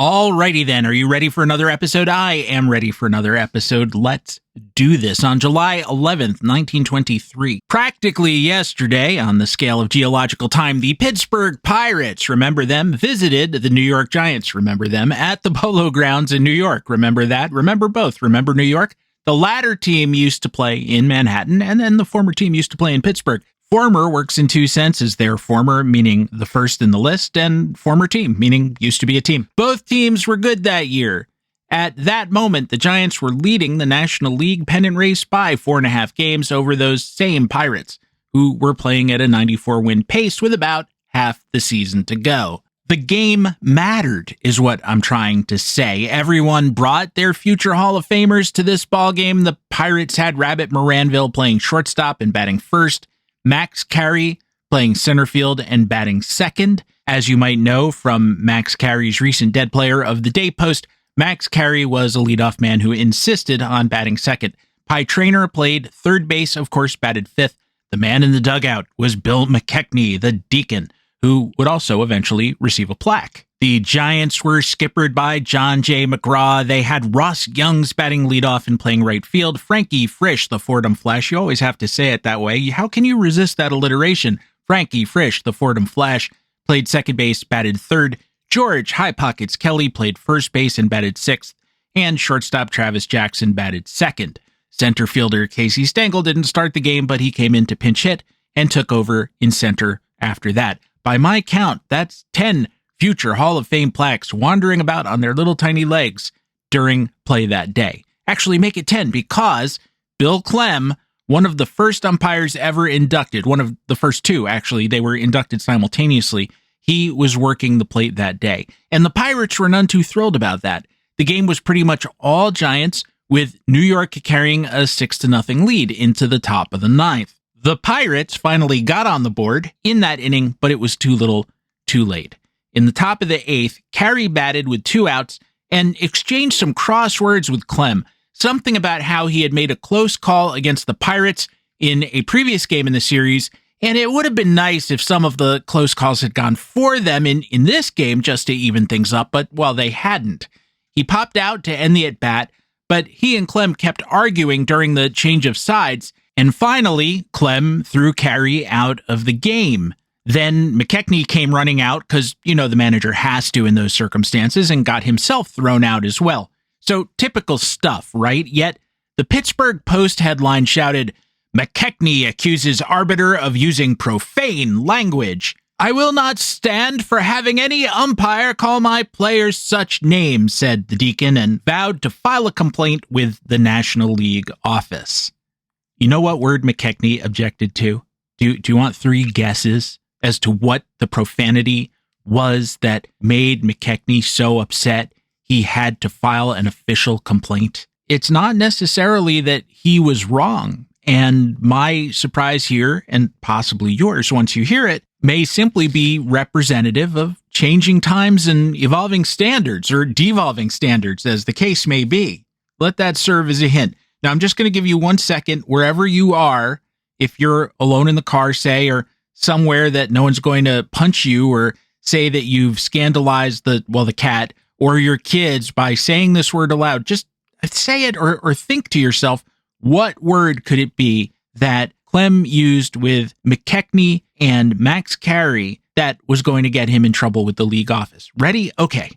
Alrighty then, are you ready for another episode? I am ready for another episode. Let's do this. On July 11th, 1923, practically yesterday on the scale of geological time, the Pittsburgh Pirates, remember them, visited the New York Giants, remember them, at the Polo Grounds in New York. Remember that? Remember both. Remember New York? The latter team used to play in Manhattan, and then the former team used to play in Pittsburgh. Former works in two senses there. Former meaning the first in the list, and former team meaning used to be a team. Both teams were good that year. At that moment, the Giants were leading the National League pennant race by 4.5 games over those same Pirates, who were playing at a 94-win pace with about half the season to go. The game mattered, is what I'm trying to say. Everyone brought their future Hall of Famers to this ballgame. The Pirates had Rabbit Moranville playing shortstop and batting first, Max Carey playing center field and batting second. As you might know from Max Carey's recent Dead Player of the Day post, Max Carey was a leadoff man who insisted on batting second. Pie Traynor played third base, of course, batted fifth. The man in the dugout was Bill McKechnie, the Deacon, who would also eventually receive a plaque. The Giants were skippered by John J. McGraw. They had Ross Youngs batting leadoff and playing right field. Frankie Frisch, the Fordham Flash. You always have to say it that way. How can you resist that alliteration? Frankie Frisch, the Fordham Flash, played second base, batted third. George High Pockets Kelly played first base and batted sixth. And shortstop Travis Jackson batted second. Center fielder Casey Stengel didn't start the game, but he came in to pinch hit and took over in center after that. By my count, that's 10 future Hall of Fame plaques wandering about on their little tiny legs during play that day. Actually, make it 10 because Bill Clem, one of the first umpires ever inducted, one of the first two, actually, they were inducted simultaneously. He was working the plate that day. And the Pirates were none too thrilled about that. The game was pretty much all Giants, with New York carrying a 6-0 lead into the top of the ninth. The Pirates finally got on the board in that inning, but it was too little, too late. In the top of the eighth, Carey batted with 2 outs and exchanged some crosswords with Clem, something about how he had made a close call against the Pirates in a previous game in the series, and it would have been nice if some of the close calls had gone for them in this game just to even things up, but, well, they hadn't. He popped out to end the at-bat, but he and Clem kept arguing during the change of sides, and finally, Clem threw Carey out of the game. Then McKechnie came running out because, the manager has to in those circumstances, and got himself thrown out as well. So typical stuff, right? Yet the Pittsburgh Post headline shouted, "McKechnie accuses arbiter of using profane language. I will not stand for having any umpire call my players such names," said the Deacon, and vowed to file a complaint with the National League office. You know what word McKechnie objected to? Do you want 3 guesses as to what the profanity was that made McKechnie so upset he had to file an official complaint? It's not necessarily that he was wrong. And my surprise here, and possibly yours once you hear it, may simply be representative of changing times and evolving standards, or devolving standards, as the case may be. Let that serve as a hint. Now, I'm just going to give you 1 second, wherever you are, if you're alone in the car, say, or somewhere that no one's going to punch you or say that you've scandalized the cat or your kids by saying this word aloud. Just say it or think to yourself, what word could it be that Clem used with McKechnie and Max Carey that was going to get him in trouble with the league office? Ready? Okay.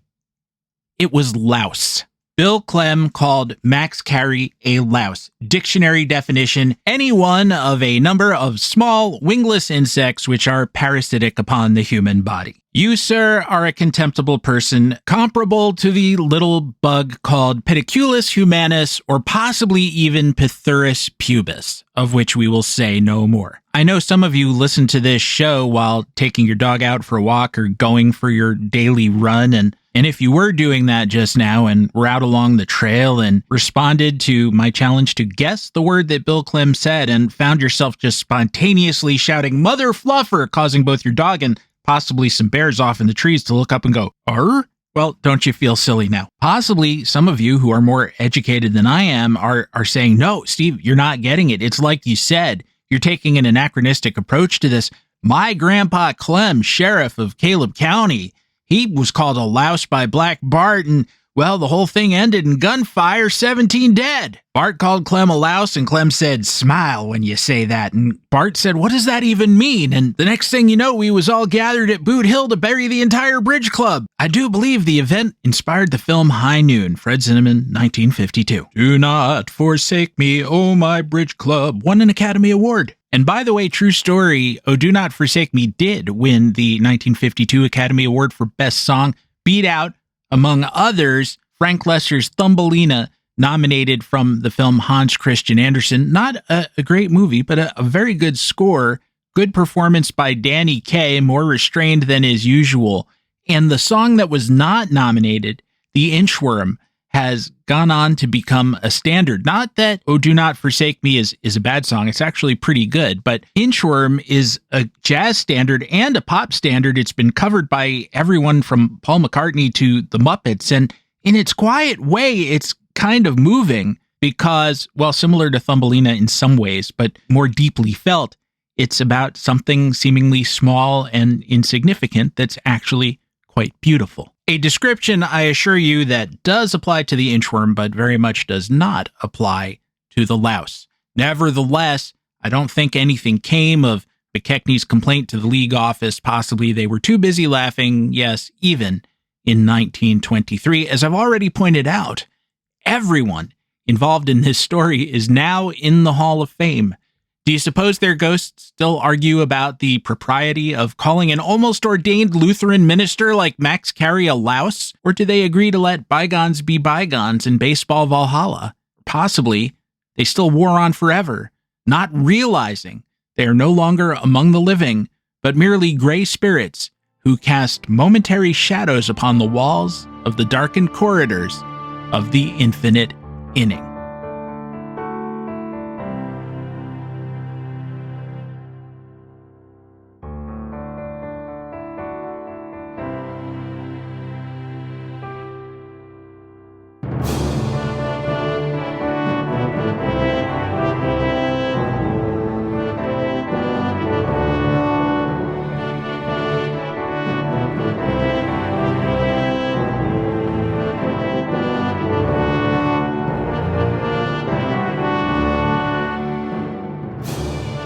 It was louse. Bill Clem called Max Carey a louse. Dictionary definition: any one of a number of small wingless insects which are parasitic upon the human body. You, sir, are a contemptible person, comparable to the little bug called Pediculus humanus, or possibly even Pithurus pubis, of which we will say no more. I know some of you listen to this show while taking your dog out for a walk or going for your daily run, and if you were doing that just now and were out along the trail and responded to my challenge to guess the word that Bill Clem said and found yourself just spontaneously shouting "Mother Fluffer," causing both your dog and possibly some bears off in the trees to look up and go, "Arr?" Well, don't you feel silly now? Possibly some of you who are more educated than I am are saying, "No, Steve, you're not getting it. It's like you said. You're taking an anachronistic approach to this. My grandpa Clem, sheriff of Caleb County, He was called a louse by Black Bart, and, well, the whole thing ended in gunfire, 17 dead. Bart called Clem a louse, and Clem said, "Smile when you say that." And Bart said, "What does that even mean?" And the next thing you know, we was all gathered at Boot Hill to bury the entire bridge club. I do believe the event inspired the film High Noon, Fred Zinnemann, 1952. Do not forsake me, oh my bridge club, won an Academy Award. And by the way, true story, Oh Do Not Forsake Me did win the 1952 Academy Award for Best Song, beat out, among others, Frank Lesser's Thumbelina, nominated from the film Hans Christian Andersen. Not a great movie, but a very good score. Good performance by Danny Kaye, more restrained than is usual. And the song that was not nominated, The Inchworm, has gone on to become a standard. Not that Oh Do Not Forsake Me is a bad song. It's actually pretty good. But Inchworm is a jazz standard and a pop standard. It's been covered by everyone from Paul McCartney to the Muppets. And in its quiet way, it's kind of moving because, well, similar to Thumbelina in some ways, but more deeply felt, it's about something seemingly small and insignificant that's actually quite beautiful. A description, I assure you, that does apply to the inchworm, but very much does not apply to the louse. Nevertheless, I don't think anything came of McKechnie's complaint to the league office. Possibly they were too busy laughing, yes, even in 1923. As I've already pointed out, everyone involved in this story is now in the Hall of Fame. Do you suppose their ghosts still argue about the propriety of calling an almost ordained Lutheran minister like Max Carey a louse? Or do they agree to let bygones be bygones in baseball Valhalla? Possibly, they still war on forever, not realizing they are no longer among the living, but merely gray spirits who cast momentary shadows upon the walls of the darkened corridors of the infinite inning.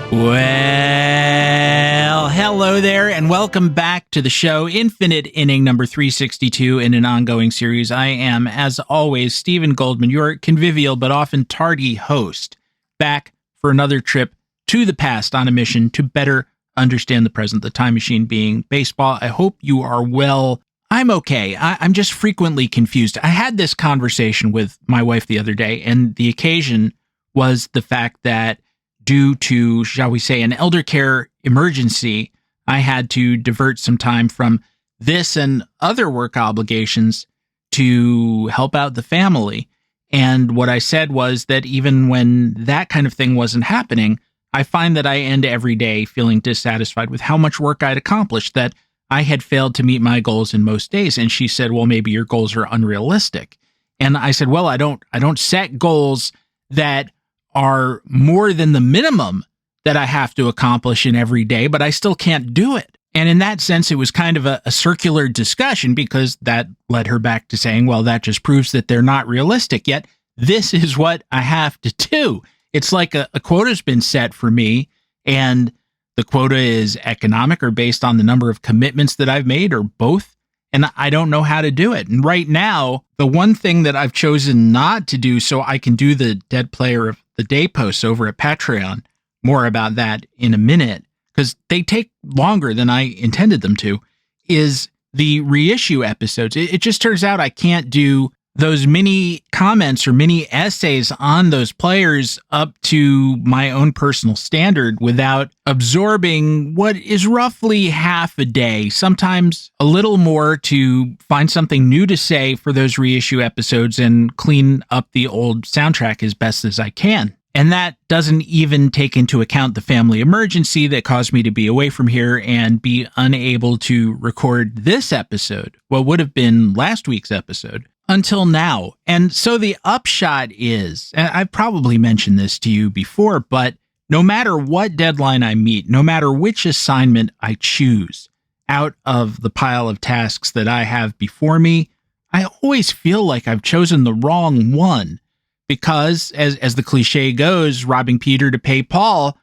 Well, hello there, and welcome back to the show, Infinite Inning number 362 in an ongoing series. I am, as always, Stephen Goldman, your convivial but often tardy host, back for another trip to the past on a mission to better understand the present, the time machine being baseball. I hope you are well. I'm okay. I'm just frequently confused. I had this conversation with my wife the other day, and the occasion was the fact that due to, shall we say, an elder care emergency, I had to divert some time from this and other work obligations to help out the family. And what I said was that even when that kind of thing wasn't happening, I find that I end every day feeling dissatisfied with how much work I'd accomplished, that I had failed to meet my goals in most days. And she said, well, maybe your goals are unrealistic. And I said, well, I don't set goals that are more than the minimum that I have to accomplish in every day, but I still can't do it. And in that sense, it was kind of a circular discussion, because that led her back to saying, well, that just proves that they're not realistic. Yet this is what I have to do. It's like a quota's been set for me, and the quota is economic or based on the number of commitments that I've made, or both. And I don't know how to do it. And right now, the one thing that I've chosen not to do so I can do the Dead Player of the Day posts over at Patreon, more about that in a minute, because they take longer than I intended them to, is the reissue episodes. It just turns out I can't do those mini comments or mini essays on those players up to my own personal standard without absorbing what is roughly half a day, sometimes a little more, to find something new to say for those reissue episodes and clean up the old soundtrack as best as I can. And that doesn't even take into account the family emergency that caused me to be away from here and be unable to record this episode, what would have been last week's episode, until now. And so the upshot is, and I've probably mentioned this to you before, but no matter what deadline I meet, no matter which assignment I choose, out of the pile of tasks that I have before me, I always feel like I've chosen the wrong one because, as the cliche goes, robbing Peter to pay Paul,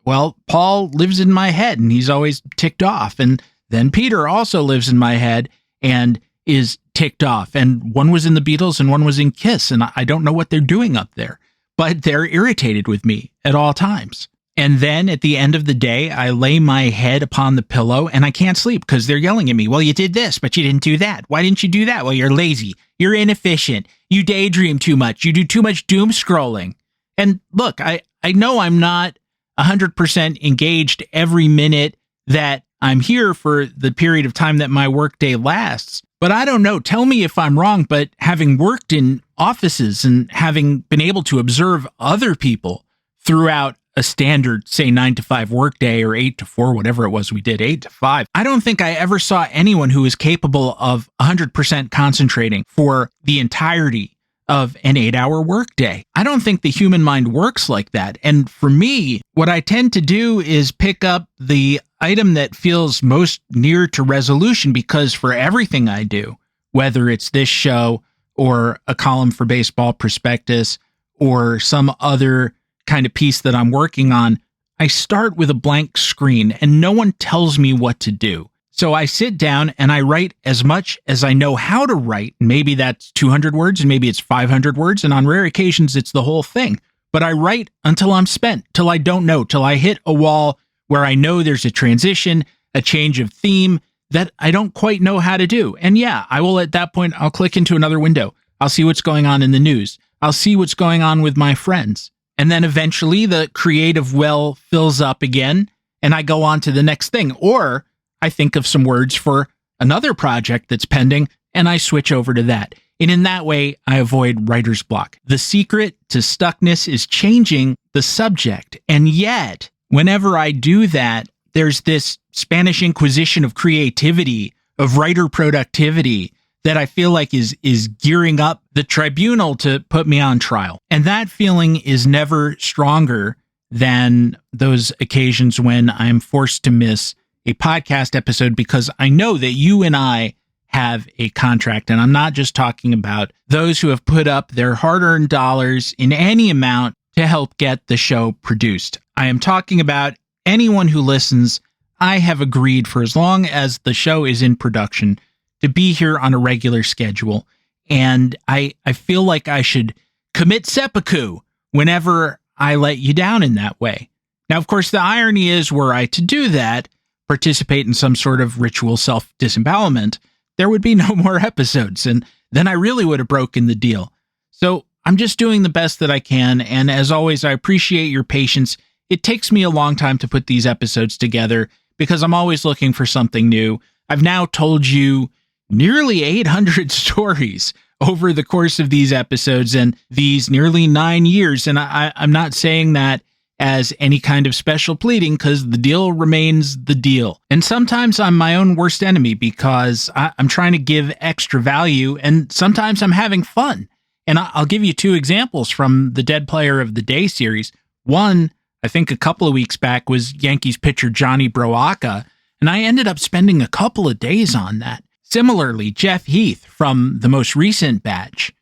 well, Paul lives in my head and he's always ticked off. And then Peter also lives in my head and is ticked off. And one was in the Beatles and one was in Kiss. And I don't know what they're doing up there, but they're irritated with me at all times. And then at the end of the day, I lay my head upon the pillow and I can't sleep because they're yelling at me. Well, you did this, but you didn't do that. Why didn't you do that? Well, you're lazy. You're inefficient. You daydream too much. You do too much doom scrolling. And look, I know I'm not 100% engaged every minute that I'm here for the period of time that my workday lasts. But I don't know. Tell me if I'm wrong. But having worked in offices and having been able to observe other people throughout a standard, say, 9 to 5 workday or 8 to 4, whatever it was we did, 8 to 5. I don't think I ever saw anyone who was capable of 100% concentrating for the entirety of an 8-hour workday. I don't think the human mind works like that. And for me, what I tend to do is pick up the item that feels most near to resolution, because for everything I do, whether it's this show or a column for Baseball Prospectus or some other kind of piece that I'm working on, I start with a blank screen and no one tells me what to do. So I sit down and I write as much as I know how to write. Maybe that's 200 words and maybe it's 500 words. And on rare occasions, it's the whole thing. But I write until I'm spent, till I don't know, till I hit a wall where I know there's a transition, a change of theme that I don't quite know how to do. And yeah, I will at that point, I'll click into another window. I'll see what's going on in the news. I'll see what's going on with my friends. And then eventually the creative well fills up again and I go on to the next thing. Or I think of some words for another project that's pending and I switch over to that. And in that way, I avoid writer's block. The secret to stuckness is changing the subject. And yet, whenever I do that, there's this Spanish Inquisition of creativity, of writer productivity, that I feel like is gearing up the tribunal to put me on trial. And that feeling is never stronger than those occasions when I'm forced to miss a podcast episode because I know that you and I have a contract. And I'm not just talking about those who have put up their hard-earned dollars in any amount to help get the show produced. I am talking about anyone who listens. I have agreed for as long as the show is in production to be here on a regular schedule. And I feel like I should commit seppuku whenever I let you down in that way. Now, of course, the irony is, were I to do that, participate in some sort of ritual self-disembowelment, there would be no more episodes. And then I really would have broken the deal. So I'm just doing the best that I can. And as always, I appreciate your patience. It takes me a long time to put these episodes together because I'm always looking for something new. I've now told you nearly 800 stories over the course of these episodes and these nearly 9 years. And I'm not saying that as any kind of special pleading because the deal remains the deal. And sometimes I'm my own worst enemy because I'm trying to give extra value and sometimes I'm having fun. And I'll give you 2 examples from the Dead Player of the Day series. One, I think a couple of weeks back, was Yankees pitcher Johnny Broaca, and I ended up spending a couple of days on that. Similarly, Jeff Heath from the most recent batch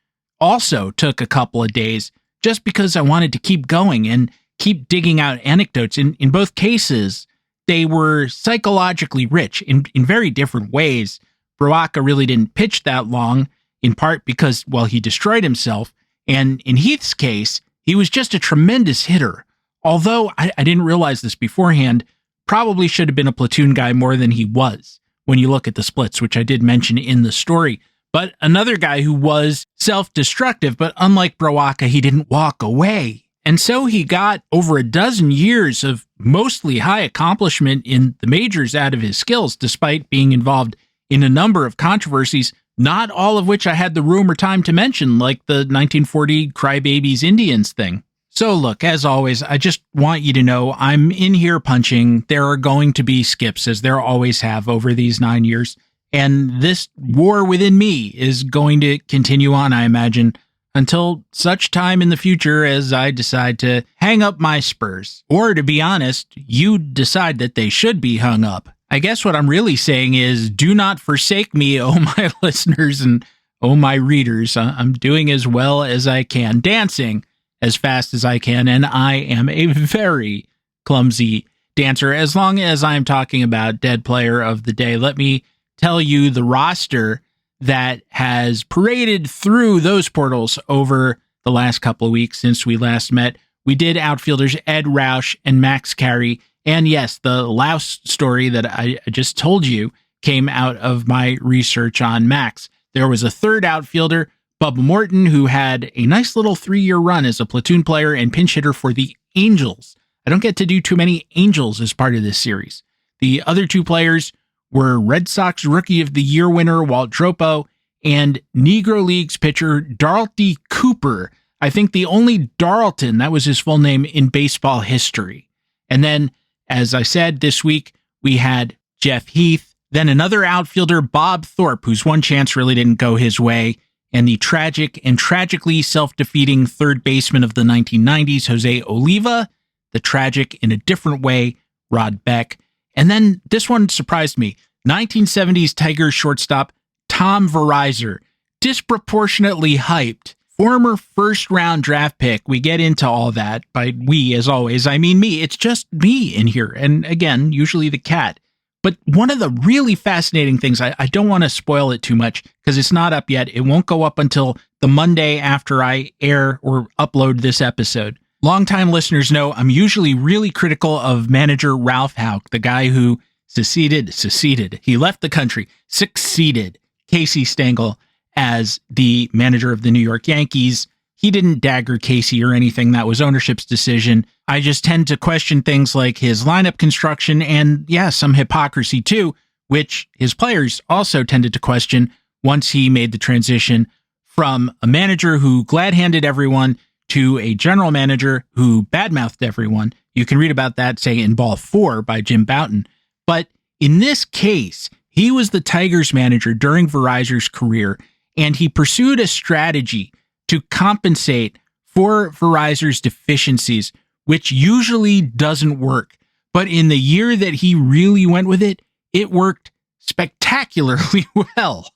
also took a couple of days just because I wanted to keep going and keep digging out anecdotes. In both cases, they were psychologically rich in very different ways. Broaca really didn't pitch that long, in part because, well, he destroyed himself. And in Heath's case, he was just a tremendous hitter. Although I didn't realize this beforehand, probably should have been a platoon guy more than he was when you look at the splits, which I did mention in the story. But another guy who was self-destructive, but unlike Broaca, he didn't walk away. And so he got over a dozen years of mostly high accomplishment in the majors out of his skills, despite being involved in a number of controversies, not all of which I had the room or time to mention, like the 1940 Crybabies Indians thing. So look, as always, I just want you to know I'm in here punching. There are going to be skips, as there always have over these 9 years. And this war within me is going to continue on, I imagine, until such time in the future as I decide to hang up my spurs. Or to be honest, you decide that they should be hung up. I guess what I'm really saying is do not forsake me, oh my listeners and oh my readers. I'm doing as well as I can, dancing as fast as I can, and I am a very clumsy dancer. As long as I'm talking about Dead Player of the Day, let me tell you the roster that has paraded through those portals over the last couple of weeks since we last met. We did outfielders Ed Roush and Max Carey. And yes, the Louse story that I just told you came out of my research on Max. There was a third outfielder, Bubba Morton, who had a nice little 3-year run as a platoon player and pinch hitter for the Angels. I don't get to do too many Angels as part of this series. The other two players were Red Sox Rookie of the Year winner Walt Dropo and Negro Leagues pitcher Darlty Cooper. I think the only Darlton, that was his full name, in baseball history. And then, as I said, this week we had Jeff Heath, then another outfielder, Bob Thorpe, whose one chance really didn't go his way, and the tragic and tragically self-defeating third baseman of the 1990s, Jose Oliva, the tragic in a different way, Rod Beck. And then this one surprised me. 1970s Tigers shortstop Tom Verizor, disproportionately hyped, former first-round draft pick. We get into all that. By we, as always, I mean me. It's just me in here. And again, usually the cat. But one of the really fascinating things, I don't want to spoil it too much because it's not up yet. It won't go up until the Monday after I air or upload this episode. Longtime listeners know I'm usually really critical of manager Ralph Houck, the guy who he left the country, succeeded Casey Stengel as the manager of the New York Yankees. He didn't dagger Casey or anything. That was ownership's decision. I just tend to question things like his lineup construction and, yeah, some hypocrisy too, which his players also tended to question once he made the transition from a manager who glad-handed everyone to a general manager who badmouthed everyone. You can read about that, say, in Ball 4 by Jim Bouton. But in this case, he was the Tigers manager during Verizor's career, and he pursued a strategy to compensate for Verizor's deficiencies, which usually doesn't work. But in the year that he really went with it, it worked spectacularly well.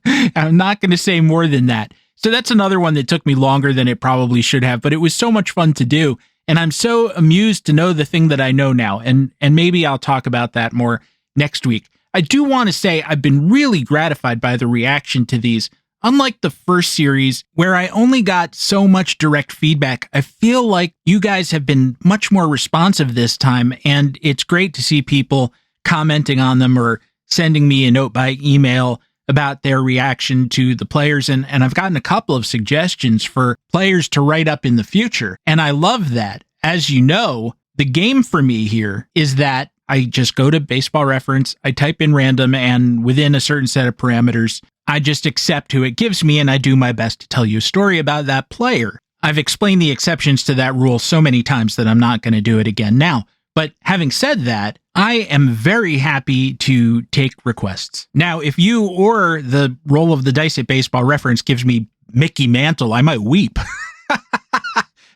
I'm not going to say more than that. So that's another one that took me longer than it probably should have, but it was so much fun to do. And I'm so amused to know the thing that I know now. And maybe I'll talk about that more next week. I do want to say I've been really gratified by the reaction to these. Unlike the first series, where I only got so much direct feedback, I feel like you guys have been much more responsive this time, and it's great to see people commenting on them or sending me a note by email about their reaction to the players, and I've gotten a couple of suggestions for players to write up in the future, and I love that. As you know, the game for me here is that I just go to Baseball Reference, I type in random, and within a certain set of parameters, I just accept who it gives me, and I do my best to tell you a story about that player. I've explained the exceptions to that rule so many times that I'm not going to do it again now. But having said that, I am very happy to take requests. Now, if you or the roll of the dice at Baseball Reference gives me Mickey Mantle, I might weep.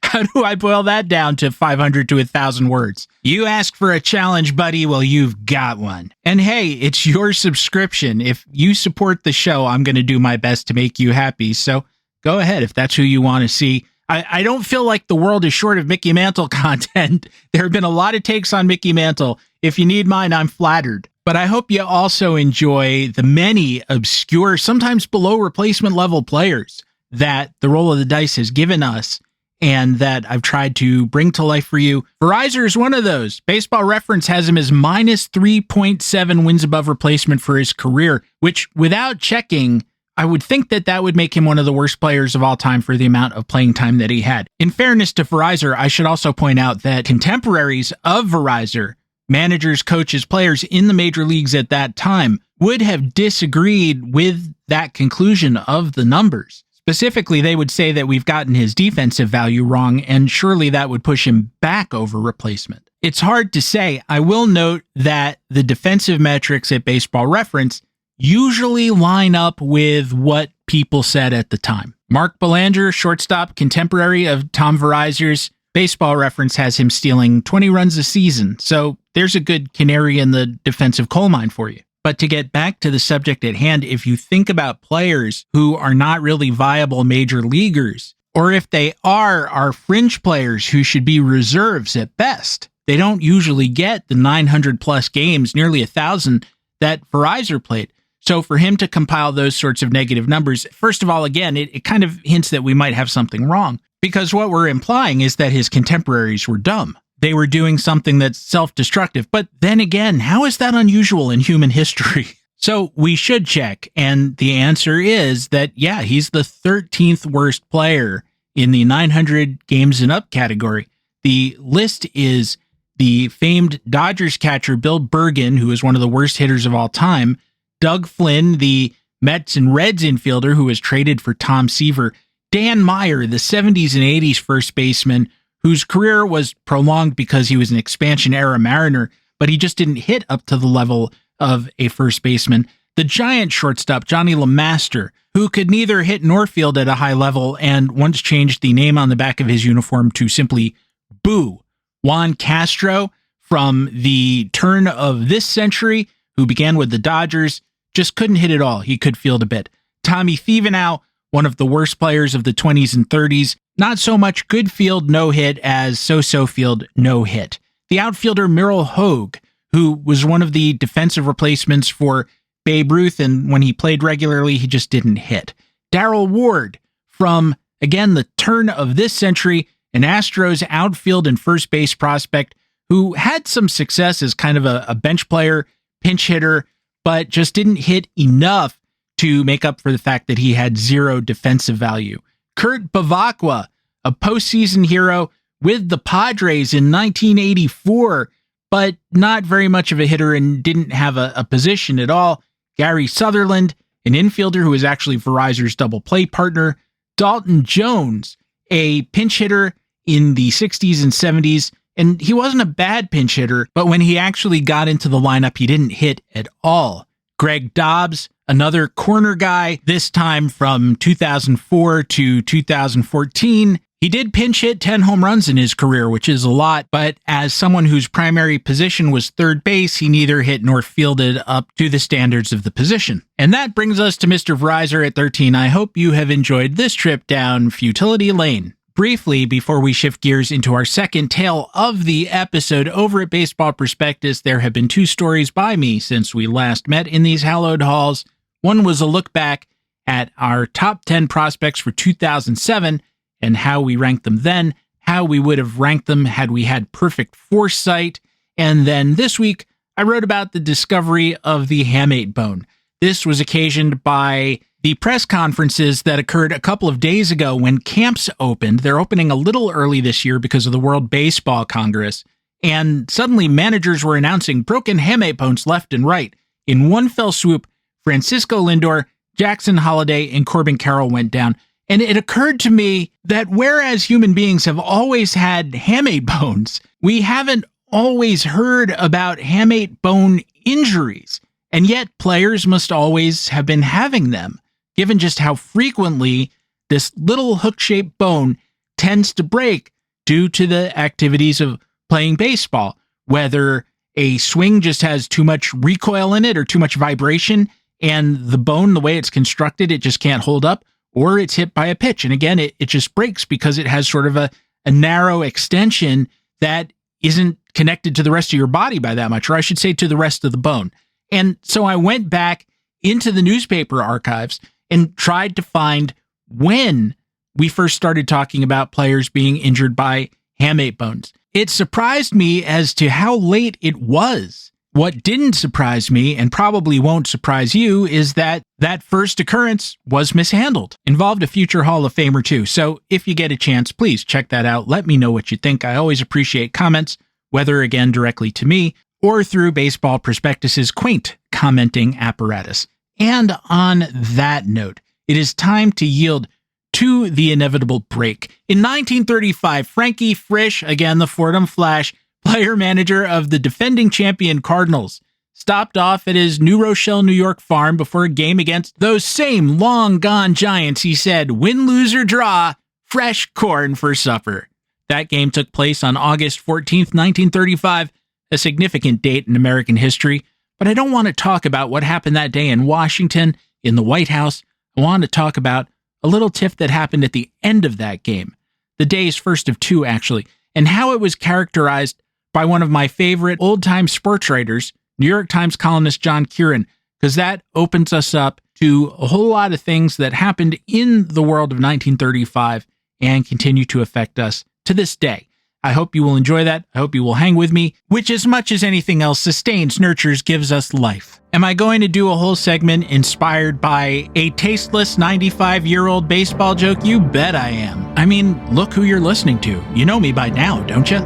How do I boil that down to 500 to 1,000 words? You ask for a challenge, buddy. Well, you've got one. And hey, it's your subscription. If you support the show, I'm going to do my best to make you happy. So go ahead if that's who you want to see. I don't feel like the world is short of Mickey Mantle content. There have been a lot of takes on Mickey Mantle. If you need mine, I'm flattered. But I hope you also enjoy the many obscure, sometimes below replacement level players that the roll of the dice has given us and that I've tried to bring to life for you. Verizor is one of those. Baseball Reference has him as minus 3.7 wins above replacement for his career, which without checking, I would think that that would make him one of the worst players of all time for the amount of playing time that he had. In fairness to Verizor, I should also point out that contemporaries of Verizor, managers, coaches, players in the major leagues at that time, would have disagreed with that conclusion of the numbers. Specifically, they would say that we've gotten his defensive value wrong, and surely that would push him back over replacement. It's hard to say. I will note that the defensive metrics at Baseball Reference usually line up with what people said at the time. Mark Belanger, shortstop, contemporary of Tom Verizor's, Baseball Reference has him stealing 20 runs a season, so there's a good canary in the defensive coal mine for you. But to get back to the subject at hand, if you think about players who are not really viable major leaguers, or if they are fringe players who should be reserves at best, they don't usually get the 900 plus games, nearly 1,000 that Verizor played. So for him to compile those sorts of negative numbers, first of all, again, it kind of hints that we might have something wrong, because what we're implying is that his contemporaries were dumb. They were doing something that's self-destructive. But then again, how is that unusual in human history? So we should check. And the answer is that, yeah, he's the 13th worst player in the 900 games and up category. The list is the famed Dodgers catcher Bill Bergen, who is one of the worst hitters of all time, Doug Flynn, the Mets and Reds infielder who was traded for Tom Seaver, Dan Meyer, the 70s and 80s first baseman, whose career was prolonged because he was an expansion-era Mariner, but he just didn't hit up to the level of a first baseman. The Giant shortstop, Johnny LeMaster, who could neither hit nor field at a high level and once changed the name on the back of his uniform to simply Boo. Juan Castro, from the turn of this century, who began with the Dodgers, just couldn't hit at all. He could field a bit. Tommy Thievenow, one of the worst players of the 20s and 30s, not so much good field no hit as so-so field no hit. The outfielder Merrill Hogue, who was one of the defensive replacements for Babe Ruth, and when he played regularly, he just didn't hit. Darrell Ward, from, again, the turn of this century, an Astros outfield and first base prospect who had some success as kind of a bench player, pinch hitter, but just didn't hit enough to make up for the fact that he had zero defensive value. Kurt Bavacqua, a postseason hero with the Padres in 1984, but not very much of a hitter and didn't have a position at all. Gary Sutherland, an infielder who was actually Verizor's double play partner. Dalton Jones, a pinch hitter in the 60s and 70s, and he wasn't a bad pinch hitter, but when he actually got into the lineup, he didn't hit at all. Greg Dobbs, another corner guy, this time from 2004 to 2014. He did pinch hit 10 home runs in his career, which is a lot, but as someone whose primary position was third base, he neither hit nor fielded up to the standards of the position. And that brings us to Mr. Verizor at 13. I hope you have enjoyed this trip down Futility Lane. Briefly, before we shift gears into our second tale of the episode, over at Baseball Prospectus, there have been two stories by me since we last met in these hallowed halls. One was a look back at our top 10 prospects for 2007 and how we ranked them then, how we would have ranked them had we had perfect foresight. And then this week, I wrote about the discovery of the hamate bone. This was occasioned by the press conferences that occurred a couple of days ago when camps opened. They're opening a little early this year because of the World Baseball Congress. And suddenly managers were announcing broken hamate bones left and right. In one fell swoop, Francisco Lindor, Jackson Holliday, and Corbin Carroll went down. And it occurred to me that whereas human beings have always had hamate bones, we haven't always heard about hamate bone injuries. And yet players must always have been having them, given just how frequently this little hook-shaped bone tends to break due to the activities of playing baseball, whether a swing just has too much recoil in it or too much vibration, and the bone, the way it's constructed, it just can't hold up, or it's hit by a pitch. And again, it just breaks because it has sort of a narrow extension that isn't connected to the rest of your body by that much, or I should say to the rest of the bone. And so I went back into the newspaper archives and tried to find when we first started talking about players being injured by hamate bones. It surprised me as to how late it was. What didn't surprise me, and probably won't surprise you, is that that first occurrence was mishandled. Involved a future Hall of Famer too. So if you get a chance, please check that out. Let me know what you think. I always appreciate comments, whether again directly to me or through Baseball Prospectus's quaint commenting apparatus. And on that note, it is time to yield to the inevitable break. In 1935, Frankie Frisch, again the Fordham Flash, player-manager of the defending champion Cardinals, stopped off at his New Rochelle, New York farm before a game against those same long-gone Giants. He said, "Win, lose, or draw, fresh corn for supper." That game took place on August 14th, 1935, a significant date in American history. But I don't want to talk about what happened that day in Washington, in the White House. I want to talk about a little tiff that happened at the end of that game, the day's first of two, actually, and how it was characterized by one of my favorite old-time sports writers, New York Times columnist John Kieran, because that opens us up to a whole lot of things that happened in the world of 1935 and continue to affect us to this day. I hope you will enjoy that. I hope you will hang with me, which as much as anything else sustains, nurtures, gives us life. Am I going to do a whole segment inspired by a tasteless 95-year-old baseball joke? You bet I am. I mean, look who you're listening to. You know me by now, don't you?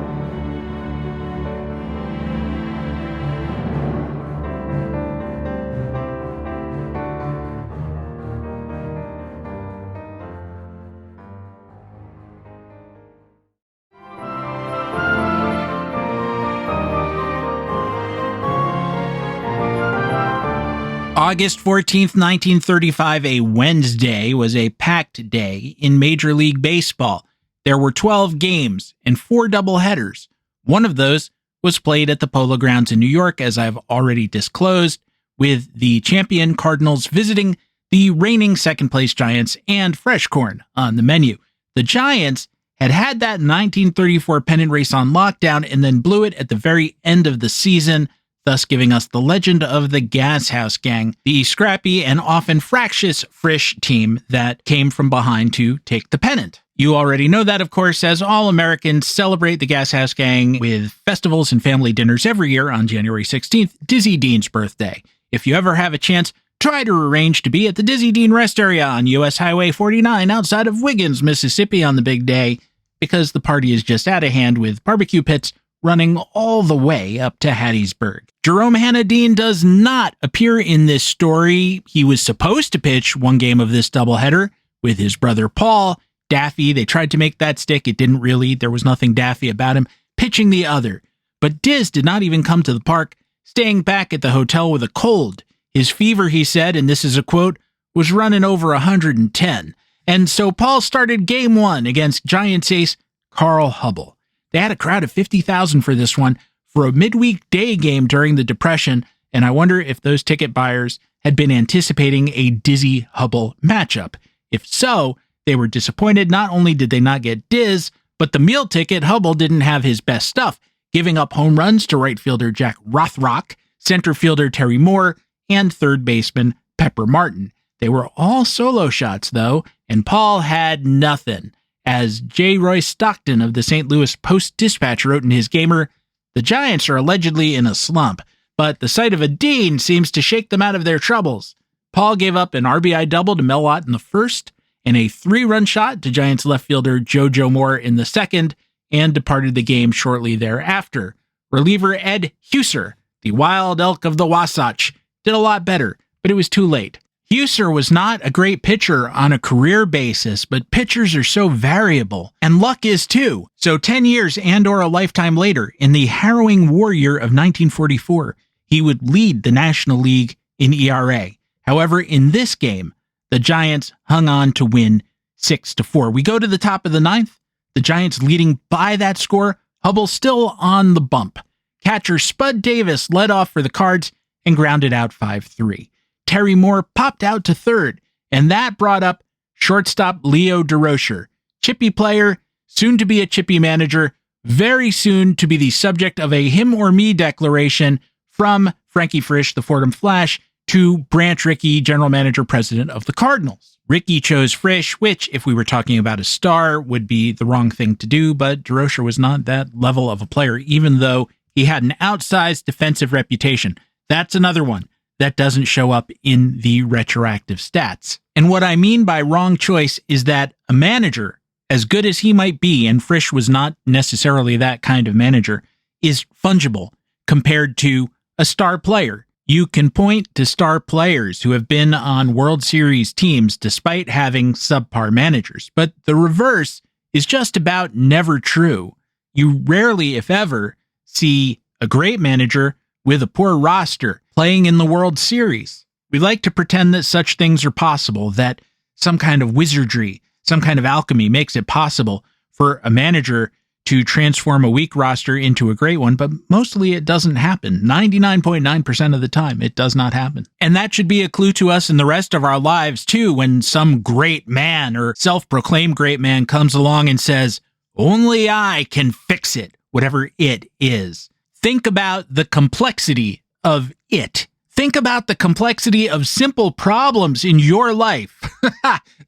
August 14th, 1935, a Wednesday, was a packed day in Major League Baseball. There were 12 games and 4 doubleheaders. One of those was played at the Polo Grounds in New York, as I've already disclosed, with the champion Cardinals visiting the reigning second-place Giants and fresh corn on the menu. The Giants had that 1934 pennant race on lockdown and then blew it at the very end of the season, thus giving us the legend of the Gas House Gang, the scrappy and often fractious Frisch team that came from behind to take the pennant. You already know that, of course, as all Americans celebrate the Gas House Gang with festivals and family dinners every year on January 16th, Dizzy Dean's birthday. If you ever have a chance, try to arrange to be at the Dizzy Dean Rest Area on U.S. Highway 49 outside of Wiggins, Mississippi on the big day, because the party is just out of hand with barbecue pits running all the way up to Hattiesburg. Jerome Hanna Dean does not appear in this story. He was supposed to pitch one game of this doubleheader with his brother Paul. Daffy, they tried to make that stick. It didn't really. There was nothing Daffy about him pitching the other. But Diz did not even come to the park, staying back at the hotel with a cold. His fever, he said, and this is a quote, was running over 110. And so Paul started game one against Giants ace Carl Hubble. They had a crowd of 50,000 for this one, for a midweek day game during the Depression, and I wonder if those ticket buyers had been anticipating a Dizzy Hubble matchup. If so, they were disappointed. Not only did they not get Diz, but the meal ticket, Hubble didn't have his best stuff, giving up home runs to right fielder Jack Rothrock, center fielder Terry Moore, and third baseman Pepper Martin. They were all solo shots, though, and Paul had nothing. As J. Roy Stockton of the St. Louis Post-Dispatch wrote in his Gamer, the Giants are allegedly in a slump, but the sight of a Dean seems to shake them out of their troubles. Paul gave up an RBI double to Mel Ott in the first, and a 3-run shot to Giants left fielder JoJo Moore in the second, and departed the game shortly thereafter. Reliever Ed Huser, the wild elk of the Wasatch, did a lot better, but it was too late. Huser was not a great pitcher on a career basis, but pitchers are so variable, and luck is too. So 10 years and or a lifetime later, in the harrowing war year of 1944, he would lead the National League in ERA. However, in this game, the Giants hung on to win 6-4. We go to the top of the ninth, the Giants leading by that score, Hubble still on the bump. Catcher Spud Davis led off for the Cards and grounded out 5-3. Terry Moore popped out to third, and that brought up shortstop Leo DeRocher, chippy player, soon to be a chippy manager, very soon to be the subject of a him or me declaration from Frankie Frisch, the Fordham Flash, to Branch Rickey, general manager, president of the Cardinals. Rickey chose Frisch, which, if we were talking about a star, would be the wrong thing to do, but DeRocher was not that level of a player, even though he had an outsized defensive reputation. That's another one that doesn't show up in the retroactive stats. And what I mean by wrong choice is that a manager, as good as he might be, and Frisch was not necessarily that kind of manager, is fungible compared to a star player. You can point to star players who have been on World Series teams despite having subpar managers, but the reverse is just about never true. You rarely, if ever, see a great manager with a poor roster playing in the World Series. We like to pretend that such things are possible, that some kind of wizardry, some kind of alchemy makes it possible for a manager to transform a weak roster into a great one, but mostly it doesn't happen. 99.9% of the time, it does not happen. And that should be a clue to us in the rest of our lives, too, when some great man or self-proclaimed great man comes along and says, only I can fix it, whatever it is. Think about the complexity of it. Think about the complexity of simple problems in your life,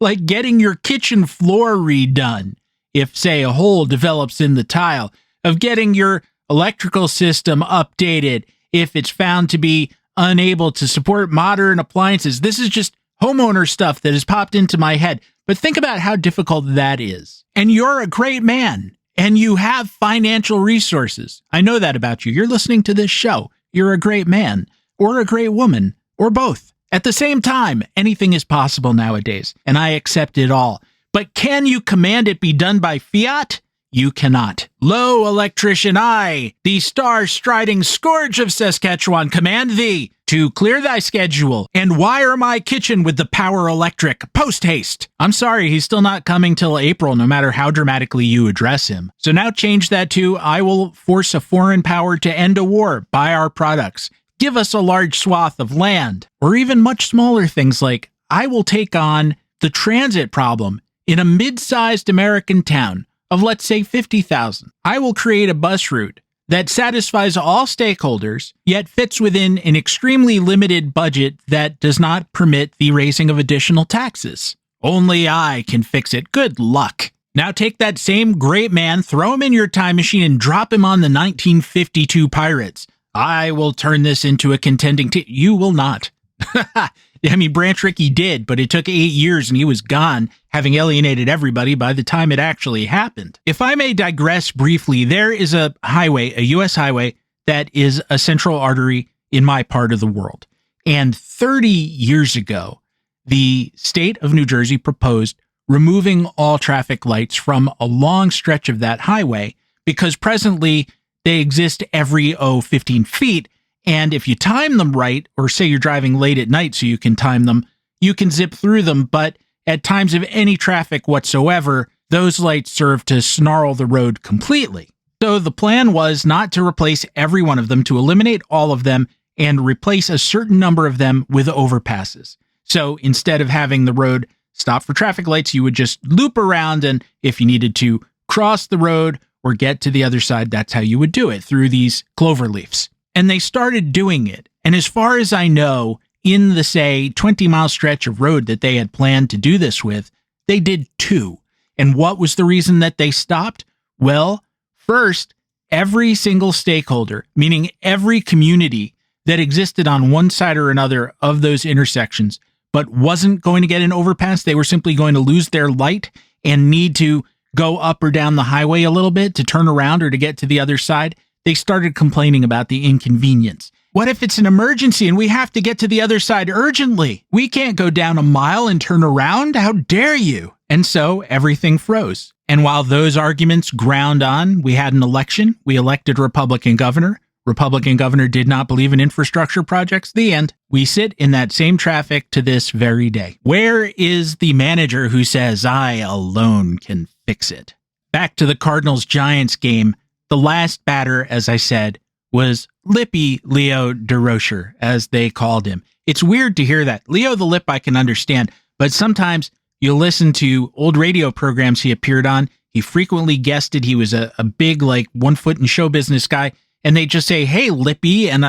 like getting your kitchen floor redone if, say, a hole develops in the tile, of getting your electrical system updated if it's found to be unable to support modern appliances. This is just homeowner stuff that has popped into my head. But think about how difficult that is. And you're a great man, and you have financial resources. I know that about you. You're listening to this show. You're a great man, or a great woman, or both. At the same time, anything is possible nowadays, and I accept it all. But can you command it be done by fiat? You cannot. Lo, electrician, I, the star-striding scourge of Saskatchewan, command thee to clear thy schedule and wire my kitchen with the power electric, post-haste. I'm sorry, he's still not coming till April, no matter how dramatically you address him. So now change that to, I will force a foreign power to end a war, buy our products, give us a large swath of land, or even much smaller things like, I will take on the transit problem in a mid-sized American town of, let's say, 50,000. I will create a bus route that satisfies all stakeholders, yet fits within an extremely limited budget that does not permit the raising of additional taxes. Only I can fix it. Good luck. Now take that same great man, throw him in your time machine, and drop him on the 1952 Pirates. I will turn this into a contending team. You will not. I mean, Branch Rickey did, but it took 8 years and he was gone, having alienated everybody by the time it actually happened. If I may digress briefly, there is a highway, a U.S. highway, that is a central artery in my part of the world. And 30 years ago, the state of New Jersey proposed removing all traffic lights from a long stretch of that highway because presently they exist every 15 feet. And if you time them right, or say you're driving late at night so you can time them, you can zip through them. But at times of any traffic whatsoever, those lights serve to snarl the road completely. So the plan was not to replace every one of them, to eliminate all of them and replace a certain number of them with overpasses. So instead of having the road stop for traffic lights, you would just loop around, and if you needed to cross the road or get to the other side, that's how you would do it, through these clover leafs. And they started doing it. And as far as I know, in the, say, 20-mile stretch of road that they had planned to do this with, they did 2. And what was the reason that they stopped? Well, first, every single stakeholder, meaning every community that existed on one side or another of those intersections, but wasn't going to get an overpass, they were simply going to lose their light and need to go up or down the highway a little bit to turn around or to get to the other side. They started complaining about the inconvenience. What if it's an emergency and we have to get to the other side urgently? We can't go down a mile and turn around. How dare you? And so everything froze. And while those arguments ground on, we had an election. We elected a Republican governor. Republican governor did not believe in infrastructure projects. The end. We sit in that same traffic to this very day. Where is the manager who says, I alone can fix it? Back to the Cardinals-Giants game. The last batter, as I said, was Lippy Leo DeRocher, as they called him. It's weird to hear that. Leo the Lip I can understand, but sometimes you listen to old radio programs he appeared on. He frequently guested. He was a big, 1 foot in show business guy, and they just say, hey, Lippy, and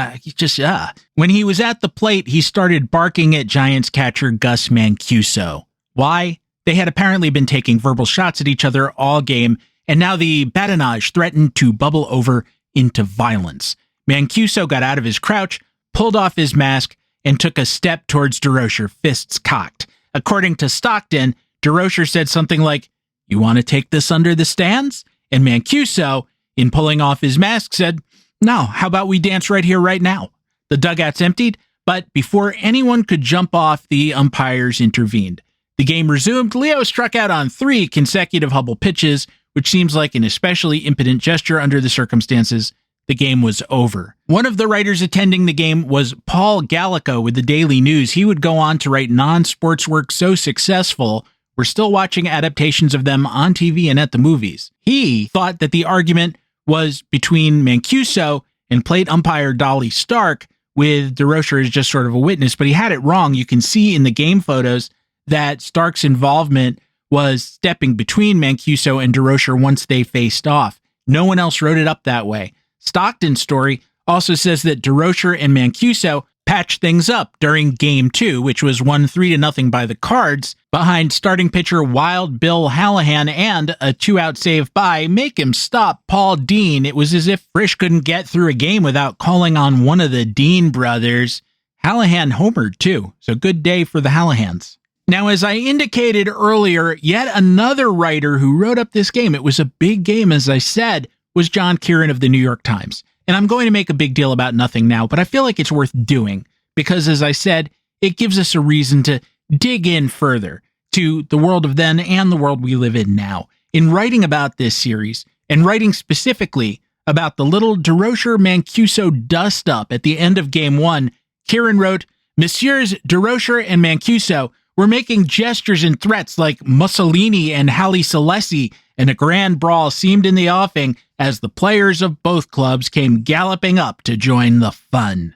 When he was at the plate, he started barking at Giants catcher Gus Mancuso. Why? They had apparently been taking verbal shots at each other all game, and now the badinage threatened to bubble over into violence. Mancuso got out of his crouch, pulled off his mask, and took a step towards DeRocher, fists cocked. According to Stockton, DeRocher said something like, you want to take this under the stands? And Mancuso, in pulling off his mask, said, no, how about we dance right here, right now? The dugouts emptied, but before anyone could jump off, the umpires intervened. The game resumed. Leo struck out on 3 consecutive Hubble pitches, which seems like an especially impotent gesture under the circumstances. The game was over. One of the writers attending the game was Paul Gallico with the Daily News. He would go on to write non-sports work so successful, were still watching adaptations of them on TV and at the movies. He thought that the argument was between Mancuso and plate umpire Dolly Stark, with DeRocher as just sort of a witness, but he had it wrong. You can see in the game photos that Stark's involvement was stepping between Mancuso and DeRocher once they faced off. No one else wrote it up that way. Stockton's story also says that DeRocher and Mancuso patched things up during Game 2, which was won 3-0 by the Cards, behind starting pitcher Wild Bill Hallahan and a 2-out save by Make Him Stop Paul Dean. It was as if Frisch couldn't get through a game without calling on one of the Dean brothers. Hallahan homered too, so good day for the Hallahans. Now, as I indicated earlier, yet another writer who wrote up this game, it was a big game, as I said, was John Kieran of the New York Times. And I'm going to make a big deal about nothing now, but I feel like it's worth doing because, as I said, it gives us a reason to dig in further to the world of then and the world we live in now. In writing about this series, and writing specifically about the little DeRocher-Mancuso dust-up at the end of Game 1, Kieran wrote, Messieurs DeRocher and Mancuso were making gestures and threats like Mussolini and Haile Selassie, and a grand brawl seemed in the offing as the players of both clubs came galloping up to join the fun.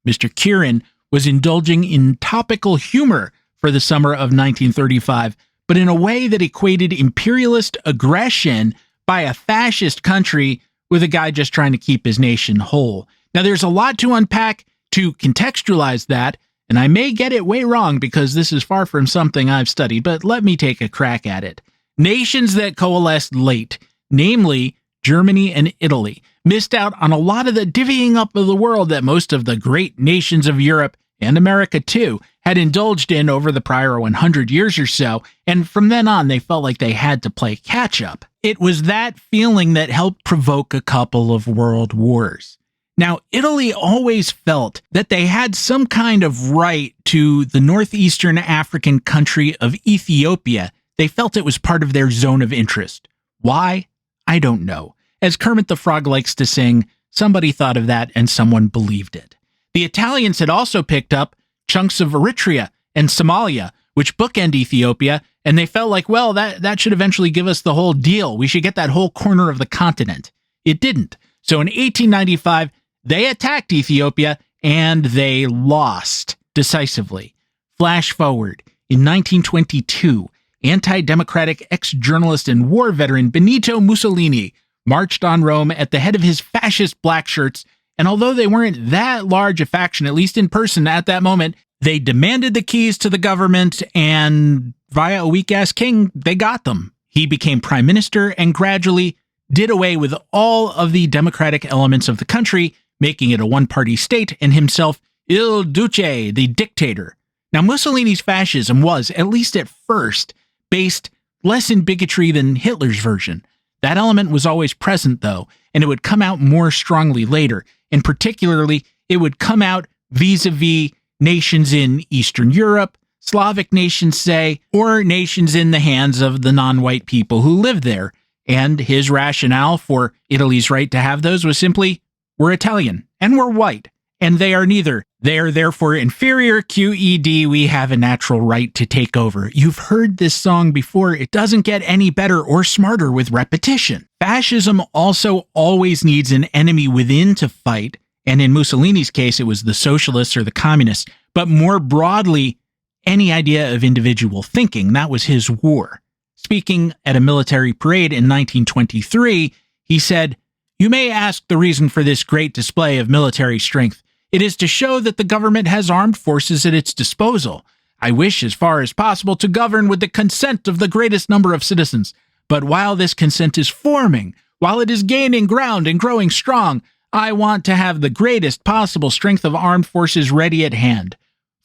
Mr. Kieran was indulging in topical humor for the summer of 1935, but in a way that equated imperialist aggression by a fascist country with a guy just trying to keep his nation whole. Now, there's a lot to unpack to contextualize that, and I may get it way wrong because this is far from something I've studied, but let me take a crack at it. Nations that coalesced late, namely Germany and Italy, missed out on a lot of the divvying up of the world that most of the great nations of Europe, and America too, had indulged in over the prior 100 years or so, and from then on they felt like they had to play catch-up. It was that feeling that helped provoke a couple of world wars. Now, Italy always felt that they had some kind of right to the northeastern African country of Ethiopia. They felt it was part of their zone of interest. Why? I don't know. As Kermit the Frog likes to sing, somebody thought of that and someone believed it. The Italians had also picked up chunks of Eritrea and Somalia, which bookend Ethiopia, and they felt like, well, that should eventually give us the whole deal. We should get that whole corner of the continent. It didn't. So in 1895, they attacked Ethiopia, and they lost decisively. Flash forward. In 1922, anti-democratic ex-journalist and war veteran Benito Mussolini marched on Rome at the head of his fascist black shirts, and although they weren't that large a faction, at least in person at that moment, they demanded the keys to the government, and via a weak-ass king, they got them. He became prime minister and gradually did away with all of the democratic elements of the country, making it a one-party state, and himself Il Duce, the dictator. Now, Mussolini's fascism was, at least at first, based less in bigotry than Hitler's version. That element was always present, though, and it would come out more strongly later, and particularly, it would come out vis-a-vis nations in Eastern Europe, Slavic nations, say, or nations in the hands of the non-white people who lived there. And his rationale for Italy's right to have those was simply, we're Italian, and we're white, and they are neither. They are therefore inferior QED. We have a natural right to take over. You've heard this song before. It doesn't get any better or smarter with repetition. Fascism also always needs an enemy within to fight, and in Mussolini's case, it was the socialists or the communists, but more broadly, any idea of individual thinking. That was his war. Speaking at a military parade in 1923, he said, "You may ask the reason for this great display of military strength. It is to show that the government has armed forces at its disposal. I wish, as far as possible, to govern with the consent of the greatest number of citizens. But while this consent is forming, while it is gaining ground and growing strong, I want to have the greatest possible strength of armed forces ready at hand.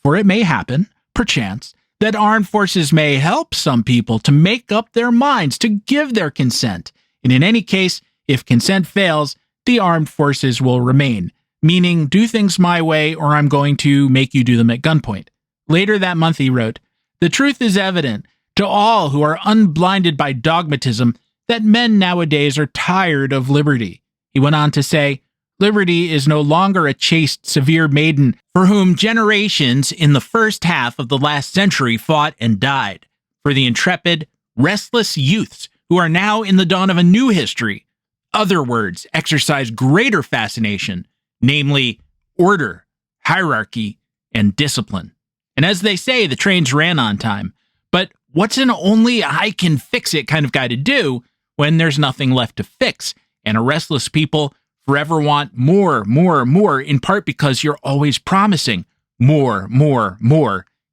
For it may happen, perchance, that armed forces may help some people to make up their minds to give their consent. And in any case, if consent fails, the armed forces will remain, meaning do things my way or I'm going to make you do them at gunpoint." Later that month he wrote, "The truth is evident to all who are unblinded by dogmatism that men nowadays are tired of liberty." He went on to say, "Liberty is no longer a chaste, severe maiden for whom generations in the first half of the last century fought and died. for the intrepid, restless youths who are now in the dawn of a new history. Other words exercise greater fascination, namely order, hierarchy, and discipline. And as they say, the trains ran on time. But what's an only I can fix it kind of guy to do when there's nothing left to fix? And a restless people forever want more, in part because you're always promising more.